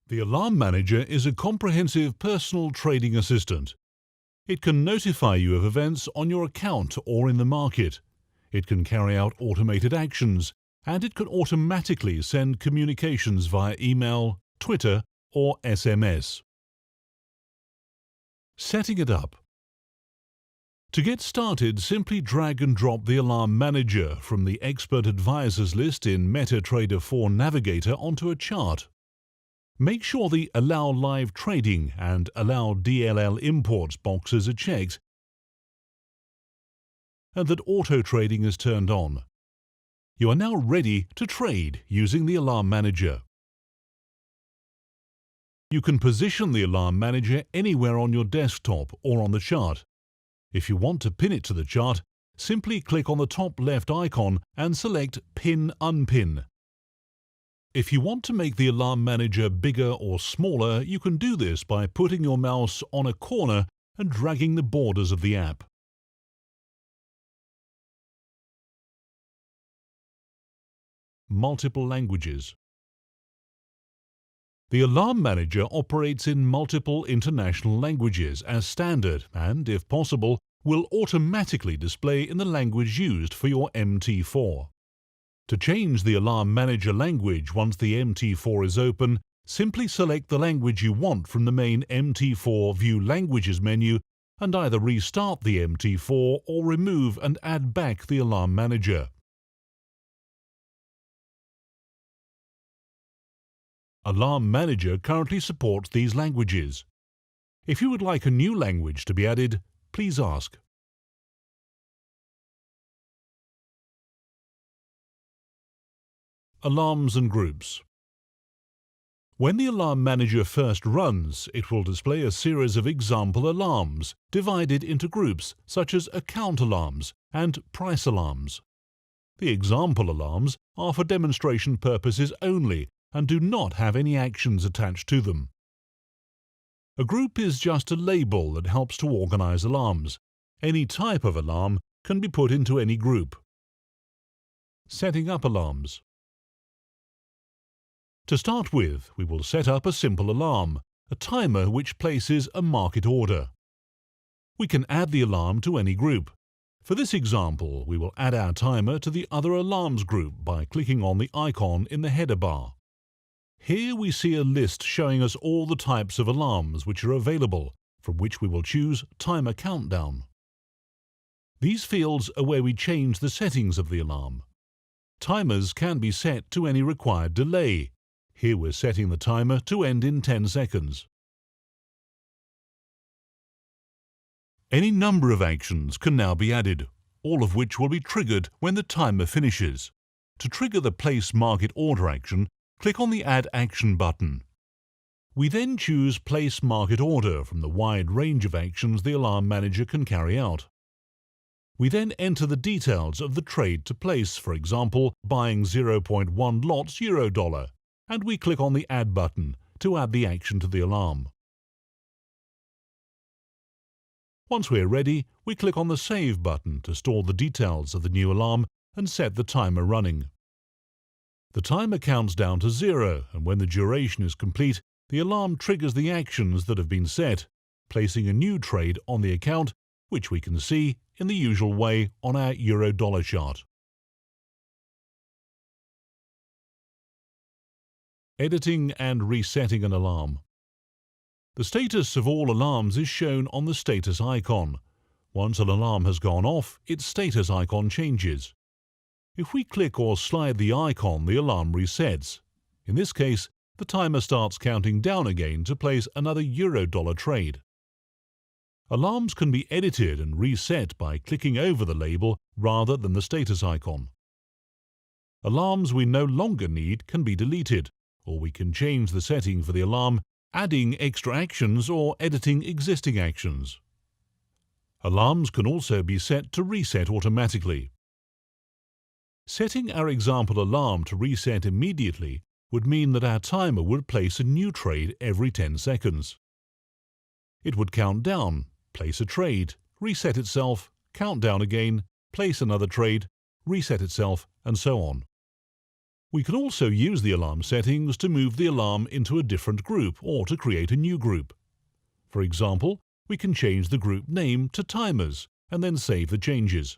The Alarm Manager is a comprehensive personal trading assistant. It can notify you of events on your account or in the market. It can carry out automated actions, and it can automatically send communications via email, Twitter, or SMS. Setting it up. To get started, simply drag and drop the Alarm Manager from the Expert Advisors list in MetaTrader 4 Navigator onto a chart. Make sure the Allow Live Trading and Allow DLL Imports boxes are checked and that auto trading is turned on. You are now ready to trade using the Alarm Manager. You can position the Alarm Manager anywhere on your desktop or on the chart. If you want to pin it to the chart, simply click on the top left icon and select Pin Unpin. If you want to make the Alarm Manager bigger or smaller, you can do this by putting your mouse on a corner and dragging the borders of the app. Multiple languages. The Alarm Manager operates in multiple international languages as standard and, if possible, will automatically display in the language used for your MT4. To change the Alarm Manager language once the MT4 is open, simply select the language you want from the main MT4 View Languages menu and either restart the MT4 or remove and add back the Alarm Manager. Alarm Manager currently supports these languages. If you would like a new language to be added, please ask. Alarms and groups. When the Alarm Manager first runs, it will display a series of example alarms divided into groups such as account alarms and price alarms. The example alarms are for demonstration purposes only and do not have any actions attached to them. A group is just a label that helps to organize alarms. Any type of alarm can be put into any group. Setting up alarms. To start with, we will set up a simple alarm, a timer which places a market order. We can add the alarm to any group. For this example, we will add our timer to the Other Alarms group by clicking on the icon in the header bar. Here we see a list showing us all the types of alarms which are available, from which we will choose Timer Countdown. These fields are where we change the settings of the alarm. Timers can be set to any required delay. Here we're setting the timer to end in 10 seconds. Any number of actions can now be added, all of which will be triggered when the timer finishes. To trigger the Place Market Order action, click on the Add Action button. We then choose Place Market Order from the wide range of actions the Alarm Manager can carry out. We then enter the details of the trade to place, for example, buying 0.1 lots Eurodollar, and we click on the Add button to add the action to the alarm. Once we are ready, we click on the Save button to store the details of the new alarm and set the timer running. The timer counts down to 0, and when the duration is complete, the alarm triggers the actions that have been set, placing a new trade on the account, which we can see in the usual way on our Euro-Dollar chart. Editing and resetting an alarm. The status of all alarms is shown on the status icon. Once an alarm has gone off, its status icon changes. If we click or slide the icon, the alarm resets. In this case, the timer starts counting down again to place another Euro-Dollar trade. Alarms can be edited and reset by clicking over the label rather than the status icon. Alarms we no longer need can be deleted, or we can change the setting for the alarm, adding extra actions or editing existing actions. Alarms can also be set to reset automatically. Setting our example alarm to reset immediately would mean that our timer would place a new trade every 10 seconds. It would count down, place a trade, reset itself, count down again, place another trade, reset itself, and so on. We can also use the alarm settings to move the alarm into a different group or to create a new group. For example, we can change the group name to Timers and then save the changes.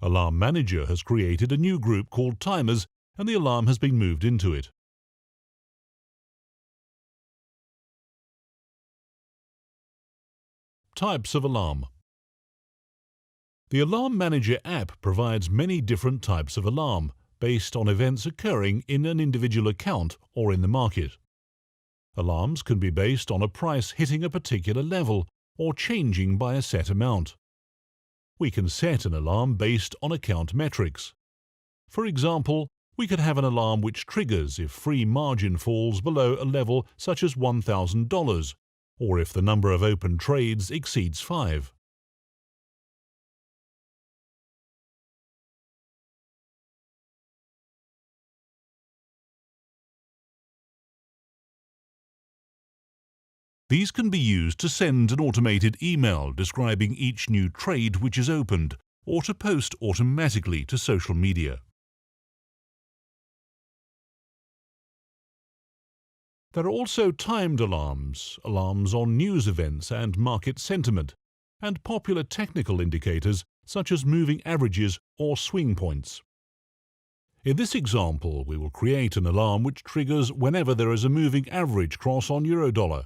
Alarm Manager has created a new group called Timers and the alarm has been moved into it. Types of alarm. The Alarm Manager app provides many different types of alarm based on events occurring in an individual account or in the market. Alarms can be based on a price hitting a particular level or changing by a set amount. We can set an alarm based on account metrics. For example, we could have an alarm which triggers if free margin falls below a level such as $1,000 or if the number of open trades exceeds 5. These can be used to send an automated email describing each new trade which is opened, or to post automatically to social media. There are also timed alarms, alarms on news events and market sentiment, and popular technical indicators such as moving averages or swing points. In this example, we will create an alarm which triggers whenever there is a moving average cross on Eurodollar.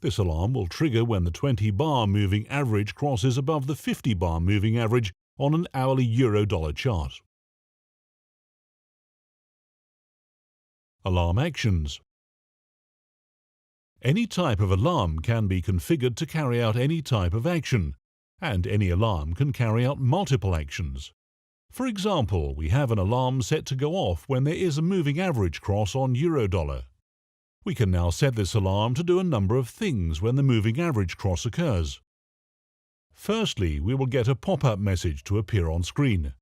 This alarm will trigger when the 20-bar moving average crosses above the 50-bar moving average on an hourly Eurodollar chart. Alarm actions. Any type of alarm can be configured to carry out any type of action, and any alarm can carry out multiple actions. For example, we have an alarm set to go off when there is a moving average cross on Eurodollar. We can now set this alarm to do a number of things when the moving average cross occurs. Firstly, we will get a pop-up message to appear on screen.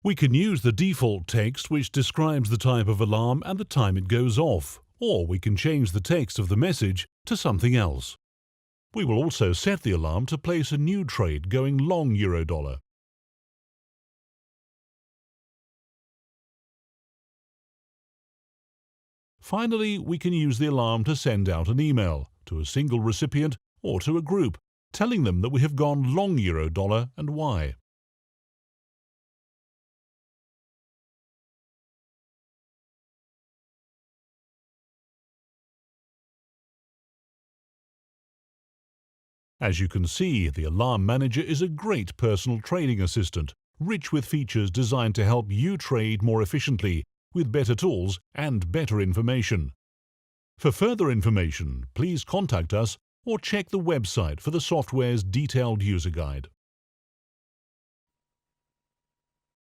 We can use the default text which describes the type of alarm and the time it goes off, or we can change the text of the message to something else. We will also set the alarm to place a new trade going long Eurodollar. Finally, we can use the alarm to send out an email to a single recipient or to a group, telling them that we have gone long Eurodollar and why. As you can see, the Alarm Manager is a great personal trading assistant, rich with features designed to help you trade more efficiently, with better tools and better information. For further information, please contact us or check the website for the software's detailed user guide.